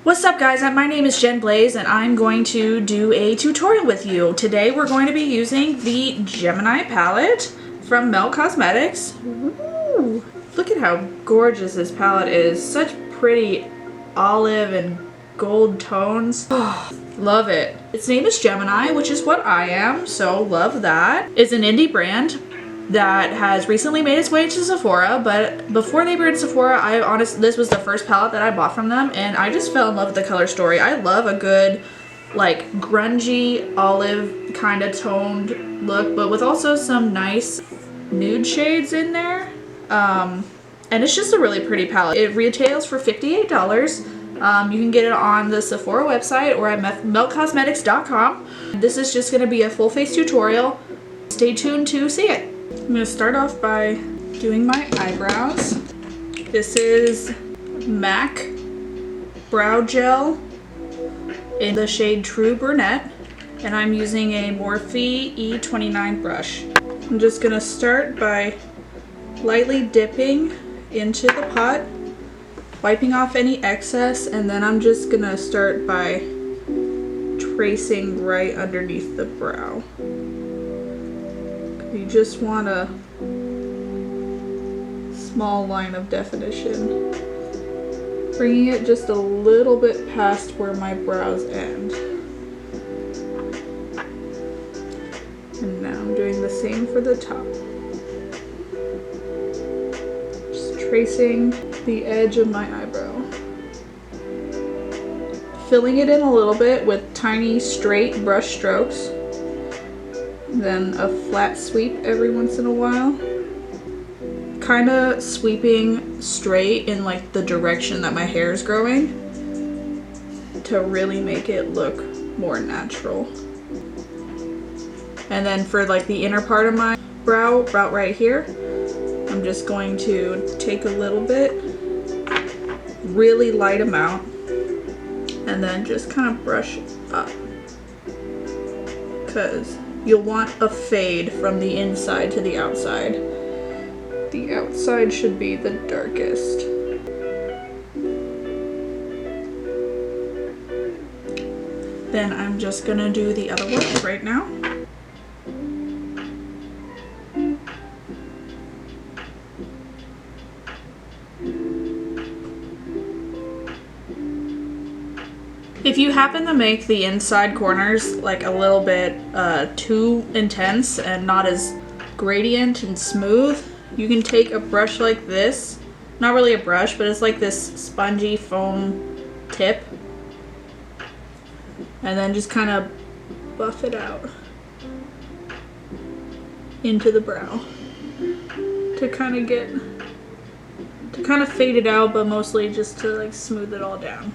What's up guys, my name is Jen Blaze and I'm going to do a tutorial with you. Today we're going to be using the Gemini palette from Melt Cosmetics. Ooh, look at how gorgeous this palette is. Such pretty olive and gold tones. Oh, love it. Its name is Gemini, which is what I am, so love that. It's an indie brand that has recently made its way to Sephora, but before they were in Sephora, this was the first palette that I bought from them, and I just fell in love with the color story. I love a good, like, grungy olive kind of toned look, but with also some nice nude shades in there. And it's just a really pretty palette. It retails for $58. You can get it on the Sephora website or at meltcosmetics.com. This is just going to be a full face tutorial. Stay tuned to see it. I'm going to start off by doing my eyebrows. This is MAC Brow Gel in the shade True Brunette, and I'm using a Morphe E29 brush. I'm just going to start by lightly dipping into the pot, wiping off any excess, and then I'm just going to start by tracing right underneath the brow. You just want a small line of definition, bringing it just a little bit past where my brows end. And now I'm doing the same for the top. Just tracing the edge of my eyebrow. Filling it in a little bit with tiny straight brush strokes. Then a flat sweep every once in a while. Kind of sweeping straight in like the direction that my hair is growing to really make it look more natural. And then for like the inner part of my brow, about right here, I'm just going to take a little bit, really light amount, and then just kind of brush up. Because you'll want a fade from the inside to the outside. The outside should be the darkest. Then I'm just gonna do the other one right now. If you happen to make the inside corners like a little bit too intense and not as gradient and smooth, you can take a brush like this. Not really a brush, but it's like this spongy foam tip. And then just kind of buff it out into the brow to kind of fade it out, but mostly just to like smooth it all down.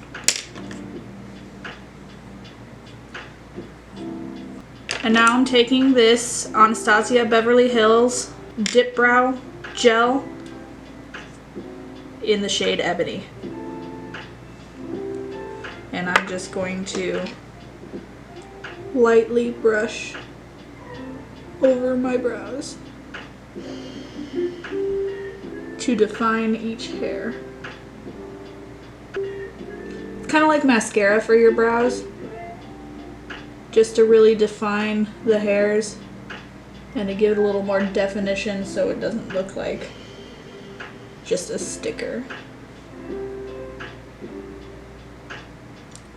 And now I'm taking this Anastasia Beverly Hills Dip Brow Gel in the shade Ebony. And I'm just going to lightly brush over my brows to define each hair. It's kind of like mascara for your brows, just to really define the hairs and to give it a little more definition so it doesn't look like just a sticker.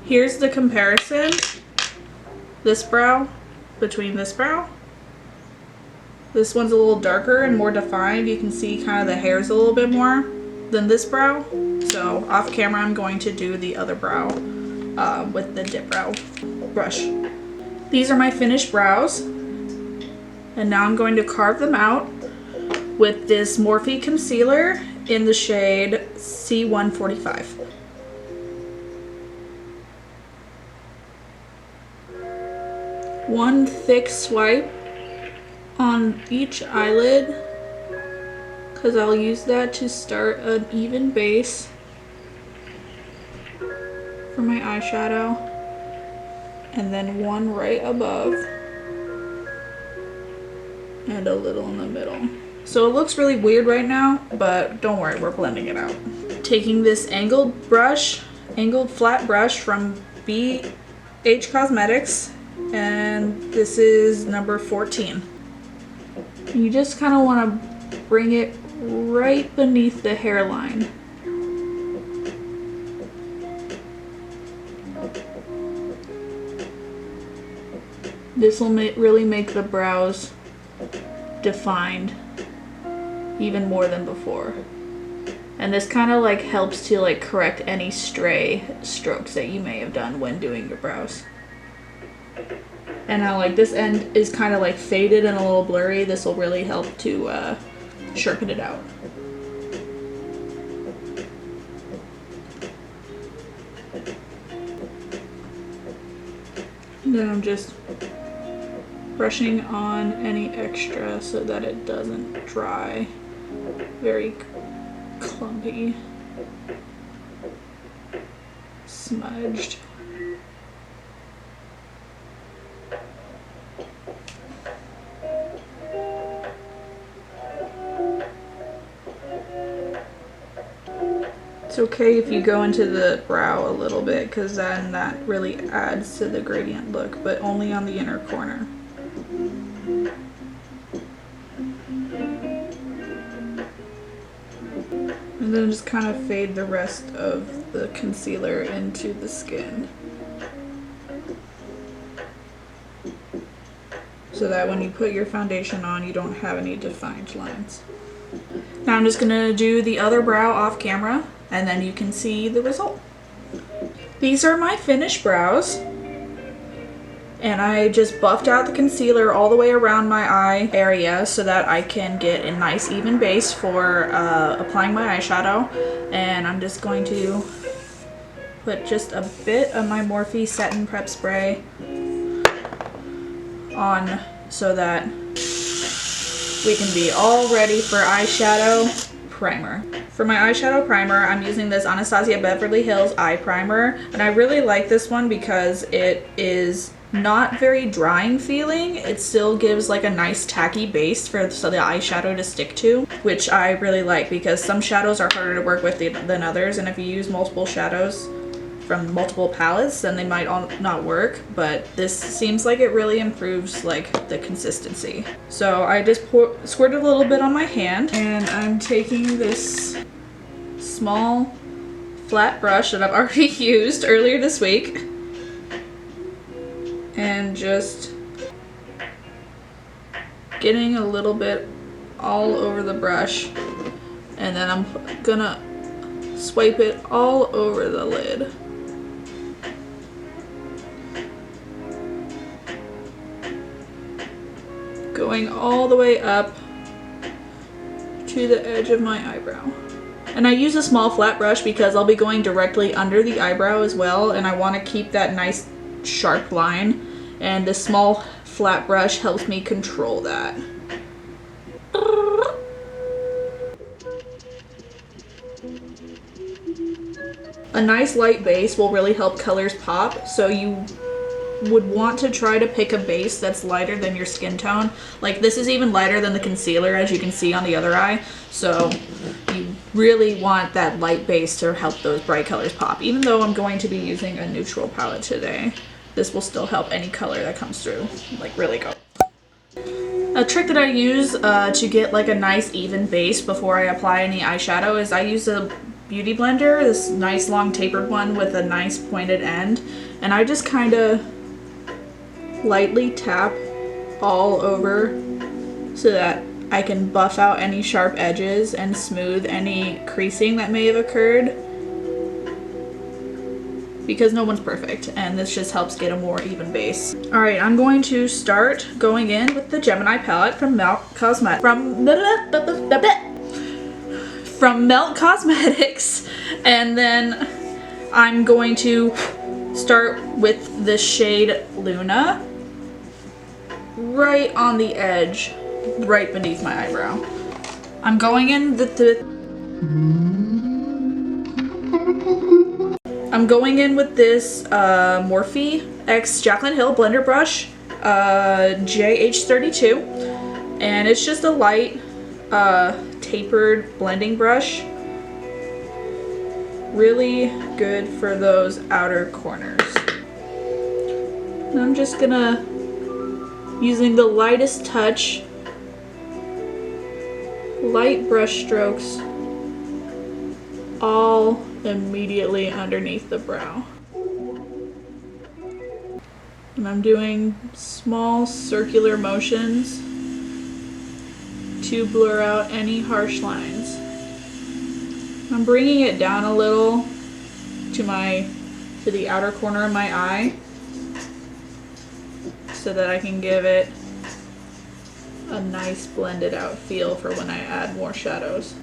Here's the comparison. This brow, between this brow. This one's a little darker and more defined. You can see kind of the hairs a little bit more than this brow. So off camera I'm going to do the other brow with the Dip Brow brush. These are my finished brows, and now I'm going to carve them out with this Morphe concealer in the shade C145. One thick swipe on each eyelid, because I'll use that to start an even base for my eyeshadow. And then one right above, and a little in the middle. So it looks really weird right now, but don't worry, we're blending it out. Taking this angled brush angled flat brush from BH Cosmetics, and this is number 14. You just kind of want to bring it right beneath the hairline. This will really make the brows defined even more than before. And this kind of like helps to like correct any stray strokes that you may have done when doing your brows. And now like this end is kind of like faded and a little blurry. This will really help to sharpen it out. And then I'm just brushing on any extra so that it doesn't dry very clumpy, smudged. It's okay if you go into the brow a little bit, because then that really adds to the gradient look, but only on the inner corner. And then just kind of fade the rest of the concealer into the skin, so that when you put your foundation on, you don't have any defined lines. Now I'm just gonna do the other brow off camera, and then you can see the result. These are my finished brows. And I just buffed out the concealer all the way around my eye area so that I can get a nice even base for applying my eyeshadow. And I'm just going to put just a bit of my Morphe Satin Prep Spray on so that we can be all ready for eyeshadow primer. For my eyeshadow primer, I'm using this Anastasia Beverly Hills Eye Primer. And I really like this one because it is not very drying feeling. It still gives like a nice tacky base for the eyeshadow to stick to, which I really like because some shadows are harder to work with than others, and if you use multiple shadows from multiple palettes, then they might all not work, but this seems like it really improves like the consistency. So I just squirted a little bit on my hand, and I'm taking this small flat brush that I've already used earlier this week, and just getting a little bit all over the brush, and then I'm gonna swipe it all over the lid. Going all the way up to the edge of my eyebrow. And I use a small flat brush because I'll be going directly under the eyebrow as well, and I want to keep that nice sharp line, and this small flat brush helps me control that. A nice light base will really help colors pop, so you would want to try to pick a base that's lighter than your skin tone. Like this is even lighter than the concealer, as you can see on the other eye, so you really want that light base to help those bright colors pop. Even though I'm going to be using a neutral palette today, this will still help any color that comes through, like really go. A trick that I use to get like a nice even base before I apply any eyeshadow is I use a beauty blender, this nice long tapered one with a nice pointed end, and I just kind of lightly tap all over so that I can buff out any sharp edges and smooth any creasing that may have occurred, because no one's perfect, and this just helps get a more even base. Alright, I'm going to start going in with the Gemini palette from Melt Cosmetics. From Melt Cosmetics, and then I'm going to start with the shade Luna right on the edge, right beneath my eyebrow. I'm going in with this Morphe X Jaclyn Hill blender brush, JH32, and it's just a light tapered blending brush. Really good for those outer corners. And I'm just gonna, using the lightest touch, light brush strokes all immediately underneath the brow. And I'm doing small circular motions to blur out any harsh lines. I'm bringing it down a little to the outer corner of my eye so that I can give it a nice blended out feel for when I add more shadows.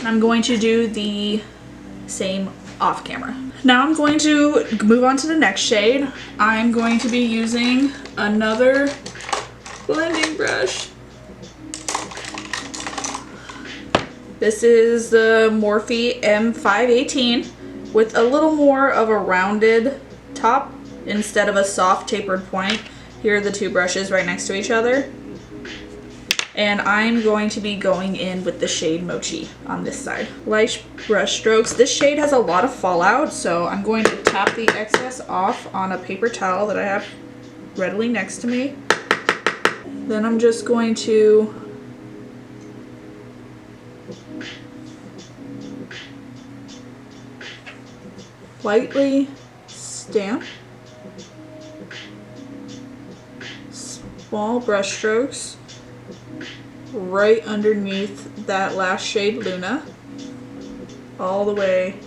I'm going to do the same off camera. Now I'm going to move on to the next shade. I'm going to be using another blending brush. This is the Morphe M518 with a little more of a rounded top instead of a soft tapered point. Here are the two brushes right next to each other. And I'm going to be going in with the shade Mochi on this side. Light brush strokes. This shade has a lot of fallout, so I'm going to tap the excess off on a paper towel that I have readily next to me. Then I'm just going to lightly stamp, small brush strokes right underneath that last shade Luna, all the way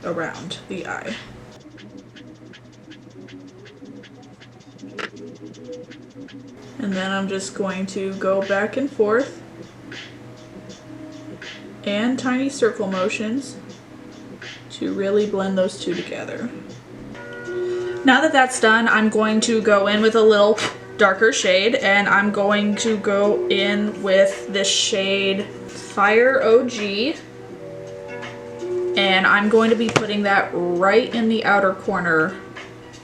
around the eye. And then I'm just going to go back and forth and tiny circle motions to really blend those two together. Now that that's done, I'm going to go in with a little darker shade, and I'm going to go in with this shade Fire OG, and I'm going to be putting that right in the outer corner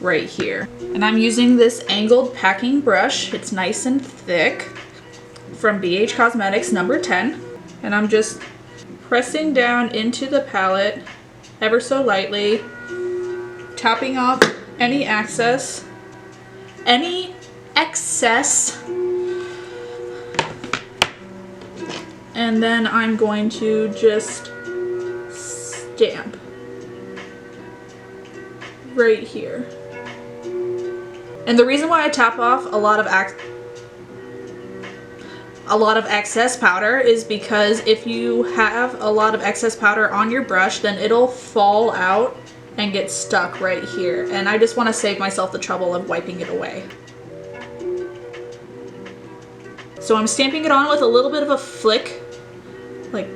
right here. And I'm using this angled packing brush. It's nice and thick, from BH Cosmetics number 10, and I'm just pressing down into the palette ever so lightly, tapping off any excess, and then I'm going to just stamp right here. And the reason why I tap off a lot of excess powder is because if you have a lot of excess powder on your brush, then it'll fall out and get stuck right here. And I just want to save myself the trouble of wiping it away. So I'm stamping it on with a little bit of a flick, like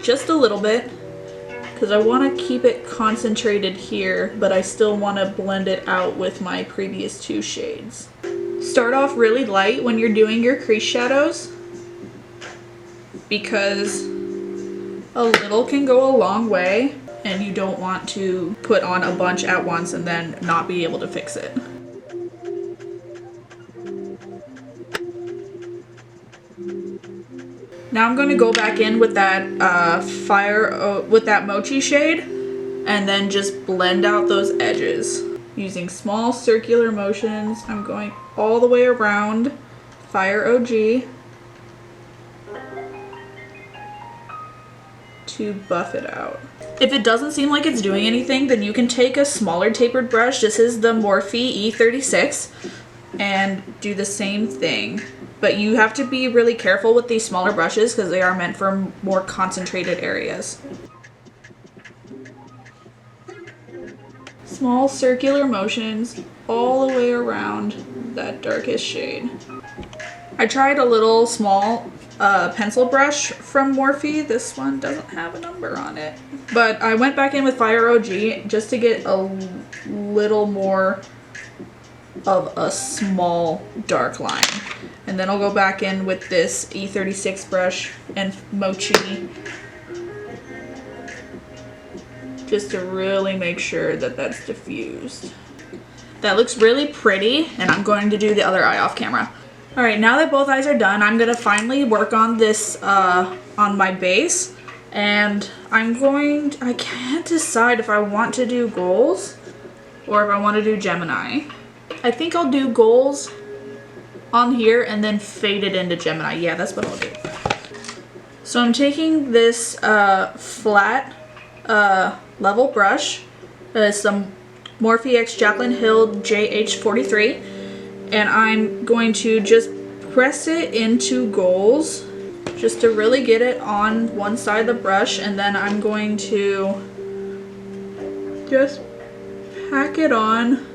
just a little bit, because I want to keep it concentrated here, but I still want to blend it out with my previous two shades. Start off really light when you're doing your crease shadows, because a little can go a long way and you don't want to put on a bunch at once and then not be able to fix it. Now I'm going to go back in with that with that Mochi shade, and then just blend out those edges. Using small circular motions, I'm going all the way around Fire OG to buff it out. If it doesn't seem like it's doing anything, then you can take a smaller tapered brush. This is the Morphe E36, and do the same thing. But you have to be really careful with these smaller brushes because they are meant for more concentrated areas. Small circular motions all the way around that darkest shade. I tried a little small pencil brush from Morphe. This one doesn't have a number on it. But I went back in with Fire OG just to get a little more of a small dark line. And then I'll go back in with this E36 brush and Mochi just to really make sure that that's diffused. That looks really pretty, and I'm going to do the other eye off camera. All right, now that both eyes are done, I'm gonna finally work on this, on my base. And I can't decide if I want to do goals or if I want to do Gemini. I think I'll do goals on here and then fade it into Gemini. Yeah, that's what I'll do. So I'm taking this flat level brush, some Morphe X Jaclyn Hill JH43, and I'm going to just press it into goals just to really get it on one side of the brush, and then I'm going to just pack it on.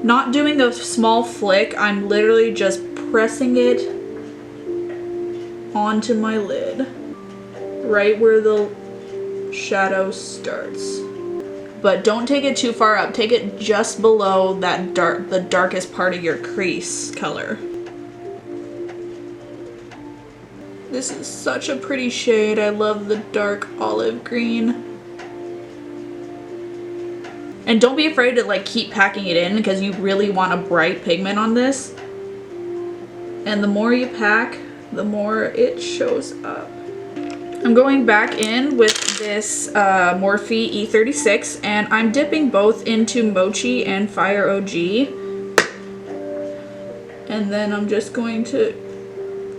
Not doing a small flick, I'm literally just pressing it onto my lid, right where the shadow starts. But don't take it too far up, take it just below that the darkest part of your crease color. This is such a pretty shade. I love the dark olive green. And don't be afraid to like keep packing it in because you really want a bright pigment on this. And the more you pack, the more it shows up. I'm going back in with this Morphe E36 and I'm dipping both into Mochi and Fire OG. And then I'm just going to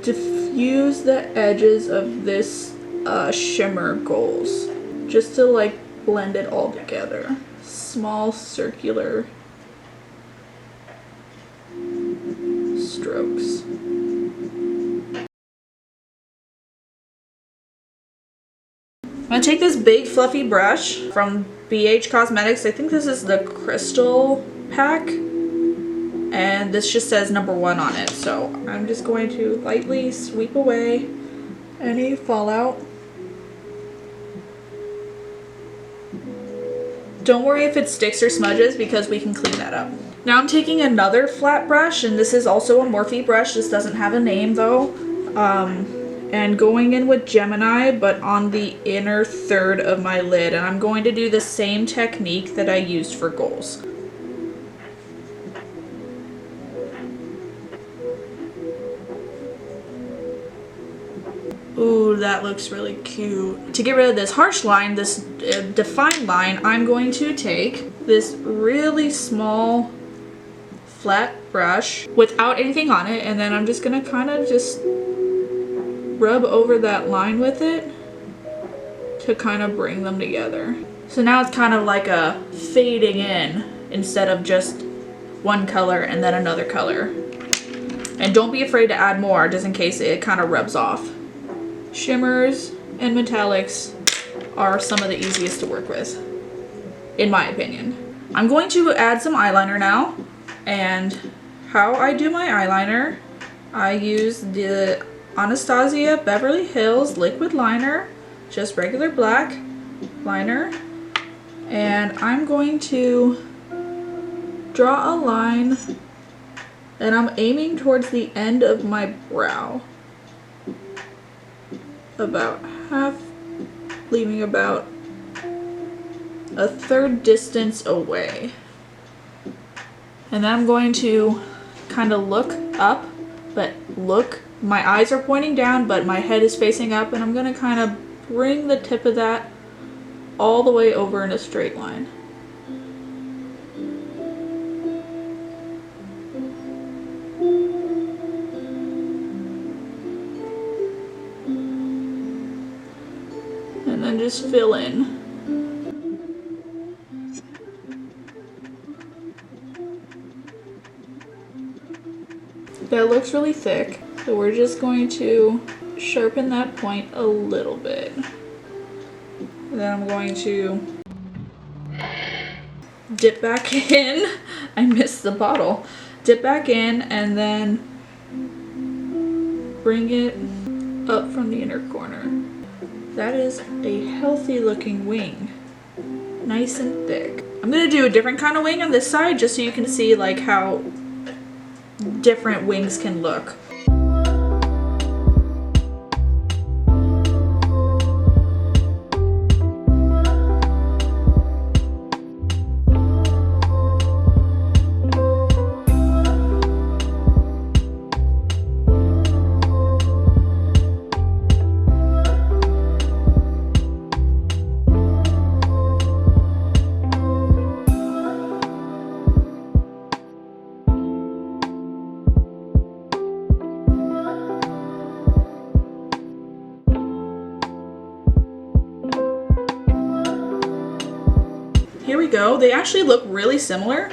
diffuse the edges of this shimmer goals just to like blend it all together. Small circular strokes. I'm gonna take this big fluffy brush from BH Cosmetics. I think this is the Crystal pack, and this just says #1 on it. So I'm just going to lightly sweep away any fallout. Don't worry if it sticks or smudges because we can clean that up. Now I'm taking another flat brush, and this is also a Morphe brush. This doesn't have a name though. And going in with Gemini, but on the inner third of my lid. And I'm going to do the same technique that I used for goals. Ooh, that looks really cute. To get rid of this harsh line, this defined line, I'm going to take this really small flat brush without anything on it, and then I'm just gonna kind of just rub over that line with it to kind of bring them together. So now it's kind of like a fading in instead of just one color and then another color. And don't be afraid to add more just in case it kind of rubs off. Shimmers and metallics are some of the easiest to work with, in my opinion. I'm going to add some eyeliner now, and how I do my eyeliner, I use the Anastasia Beverly Hills liquid liner, just regular black liner, and I'm going to draw a line, and I'm aiming towards the end of my brow, about half, leaving about a third distance away. And then I'm going to kind of look up, but my eyes are pointing down, but my head is facing up, and I'm going to kind of bring the tip of that all the way over in a straight line. And then just fill in. That looks really thick, so we're just going to sharpen that point a little bit. And then I'm going to dip back in. I missed the bottle. Dip back in and then bring it up from the inner corner. That is a healthy looking wing. Nice and thick. I'm gonna do a different kind of wing on this side just so you can see like how different wings can look. here we go. They actually look really similar,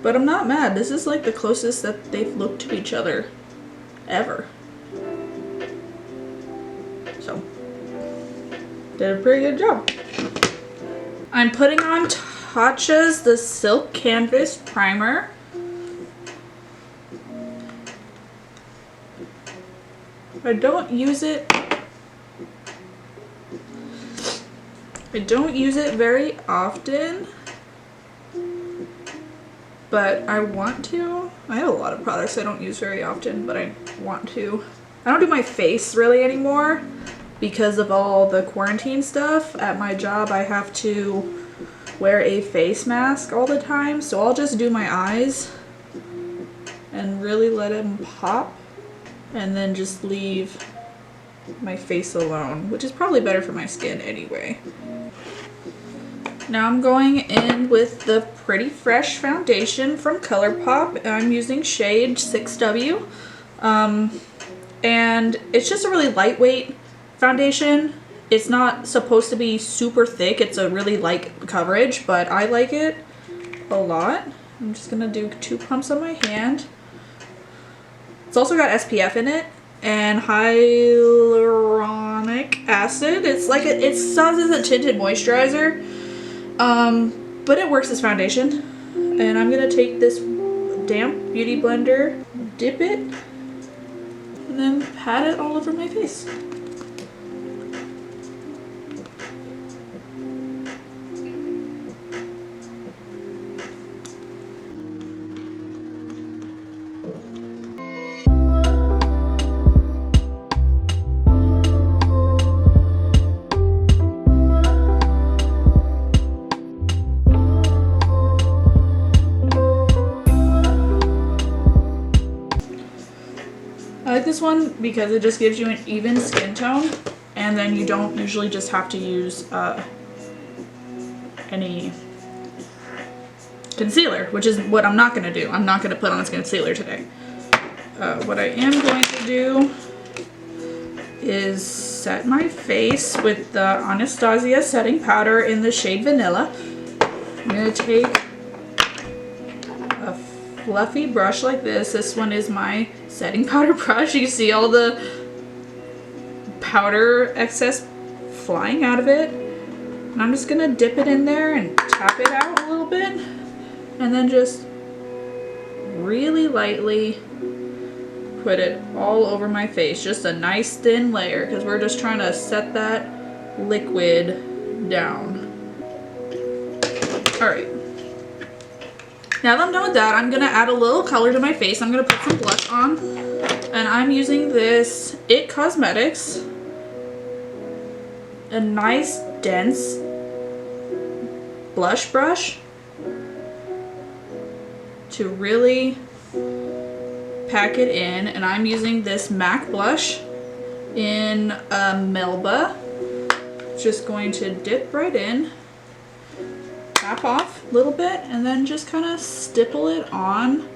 but I'm not mad. This is like the closest that they've looked to each other ever. So, did a pretty good job. I'm putting on Tatcha's the Silk Canvas Primer. I don't use it very often, but I want to. I have a lot of products I don't use very often, but I want to. I don't do my face really anymore because of all the quarantine stuff. At my job, I have to wear a face mask all the time, so I'll just do my eyes and really let them pop, and then just leave my face alone, which is probably better for my skin anyway. Now I'm going in with the Pretty Fresh foundation from ColourPop. I'm using shade 6W. And it's just a really lightweight foundation. It's not supposed to be super thick. It's a really light coverage, but I like it a lot. I'm just gonna do 2 pumps on my hand. It's also got SPF in it and hyaluronic acid. It's like it serves as a tinted moisturizer, but it works as foundation. And I'm gonna take this damp beauty blender, dip it, and then pat it all over my face. I like this one because it just gives you an even skin tone, and then you don't usually just have to use any concealer, which is what I'm not going to do. I'm not going to put on concealer today. What I am going to do is set my face with the Anastasia setting powder in the shade Vanilla. I'm going to take a fluffy brush like this. This one is my setting powder brush. You can see all the powder excess flying out of it. And I'm just gonna dip it in there and tap it out a little bit, and then just really lightly put it all over my face. Just a nice thin layer, because we're just trying to set that liquid down. Alright. Now that I'm done with that, I'm gonna add a little color to my face. I'm gonna put some blush on, and I'm using this It Cosmetics, a nice dense blush brush to really pack it in. And I'm using this MAC blush in Melba. Just going to dip right in, tap off a little bit, and then just kind of stipple it on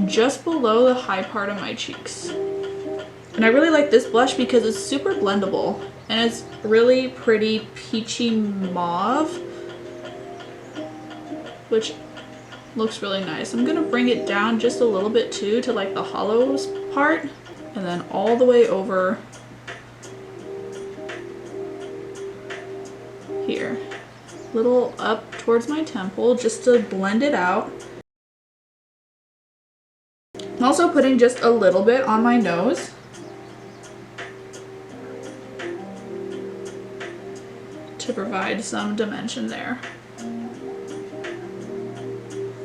just below the high part of my cheeks. And I really like this blush because it's super blendable, and it's really pretty peachy mauve, which looks really nice. I'm gonna bring it down just a little bit too, to like the hollows part, and then all the way over here. Little up towards my temple just to blend it out. I'm also putting just a little bit on my nose. To provide some dimension there.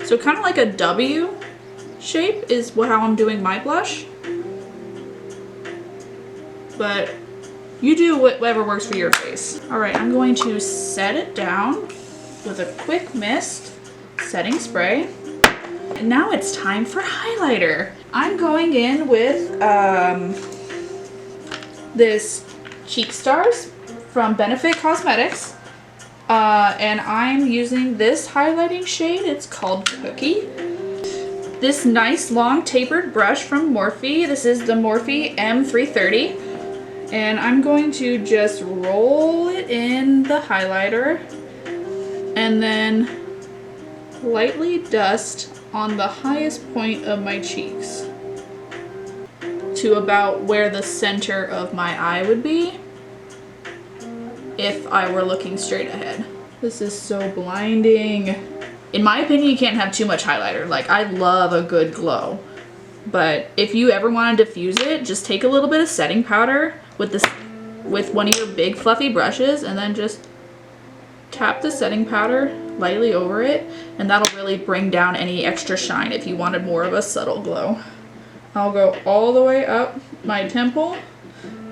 So kind of like a W shape is how I'm doing my blush. But you do whatever works for your face. Alright, I'm going to set it down with a quick mist setting spray. And now it's time for highlighter. I'm going in with this Cheek Stars from Benefit Cosmetics. And I'm using this highlighting shade. It's called Cookie. This nice long tapered brush from Morphe. This is the Morphe M330. And I'm going to just roll it in the highlighter and then lightly dust on the highest point of my cheeks to about where the center of my eye would be if I were looking straight ahead. This is so blinding. In my opinion, you can't have too much highlighter. Like, I love a good glow, but if you ever want to diffuse it, just take a little bit of setting powder with one of your big fluffy brushes and then just tap the setting powder lightly over it, and that'll really bring down any extra shine if you wanted more of a subtle glow. I'll go all the way up my temple,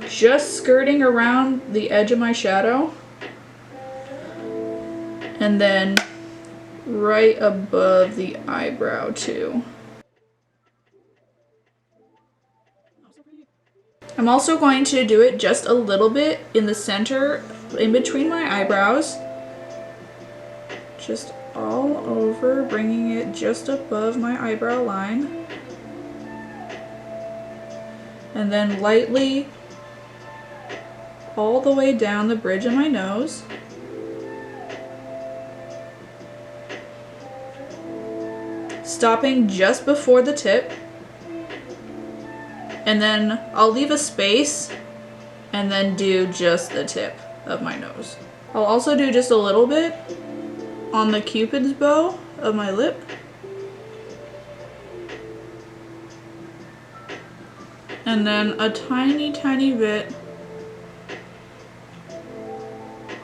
just skirting around the edge of my shadow, and then right above the eyebrow too. I'm also going to do it just a little bit in the center, in between my eyebrows. Just all over, bringing it just above my eyebrow line. And then lightly all the way down the bridge of my nose. Stopping just before the tip. And then I'll leave a space and then do just the tip of my nose. I'll also do just a little bit on the Cupid's bow of my lip. And then a tiny, tiny bit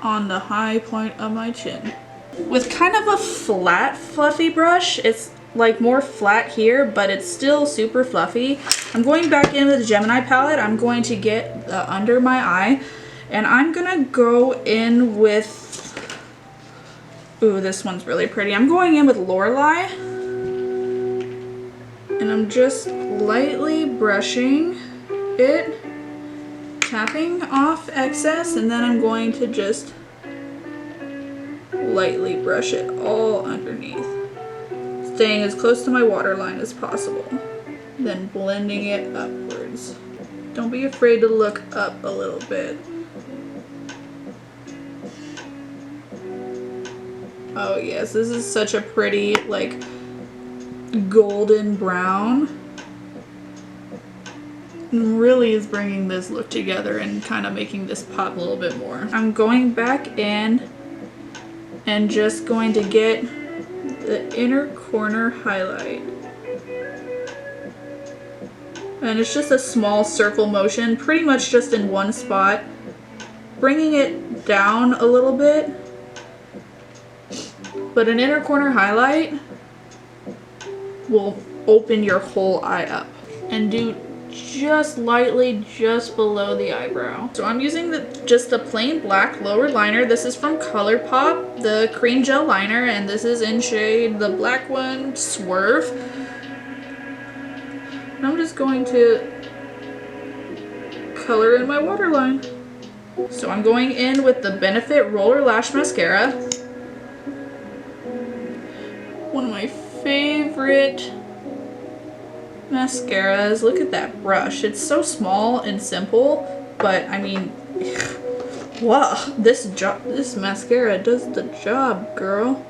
on the high point of my chin. With kind of a flat, fluffy brush, it's like more flat here, but it's still super fluffy. I'm going back in with the Gemini palette. I'm going to get under my eye, and I'm gonna go in with, ooh, this one's really pretty. I'm going in with Lorelei, and I'm just lightly brushing it, tapping off excess, and then I'm going to just lightly brush it all underneath, staying as close to my waterline as possible, then blending it upwards. Don't be afraid to look up a little bit. Oh yes, this is such a pretty, like, golden brown. And really is bringing this look together and kind of making this pop a little bit more. I'm going back in and just going to get the inner corner highlight. And it's just a small circle motion, pretty much just in one spot. Bringing it down a little bit. But an inner corner highlight will open your whole eye up. And do just lightly just below the eyebrow. So I'm using just a plain black lower liner. This is from ColourPop, the cream gel liner, and this is in shade, the black one, Swerve. And I'm just going to color in my waterline. So I'm going in with the Benefit Roller Lash Mascara. One of my favorite mascaras. Look at that brush. It's so small and simple, but I mean, wow, this mascara does the job, girl.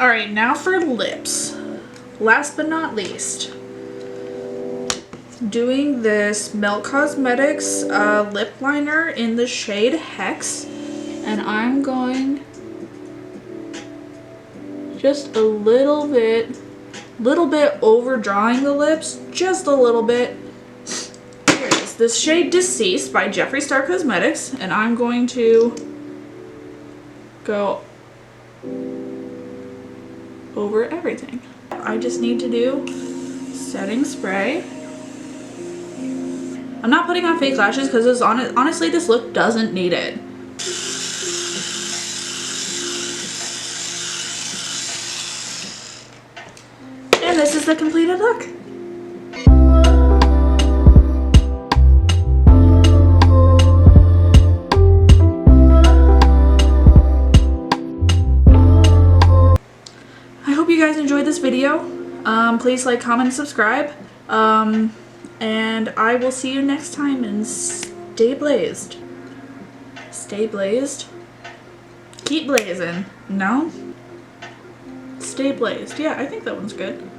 All right, now for lips. Last but not least, doing this Melt Cosmetics lip liner in the shade Hex, and I'm going just a little bit overdrawing the lips, just a little bit. Here it is, this shade Deceased by Jeffree Star Cosmetics, and I'm going to go over everything. I just need to do setting spray. I'm not putting on fake lashes because honestly this look doesn't need it. And this is the completed look. video. Please like, comment, and subscribe. And I will see you next time, and stay blazed. Stay blazed. Keep blazing. No? Stay blazed. Yeah, I think that one's good.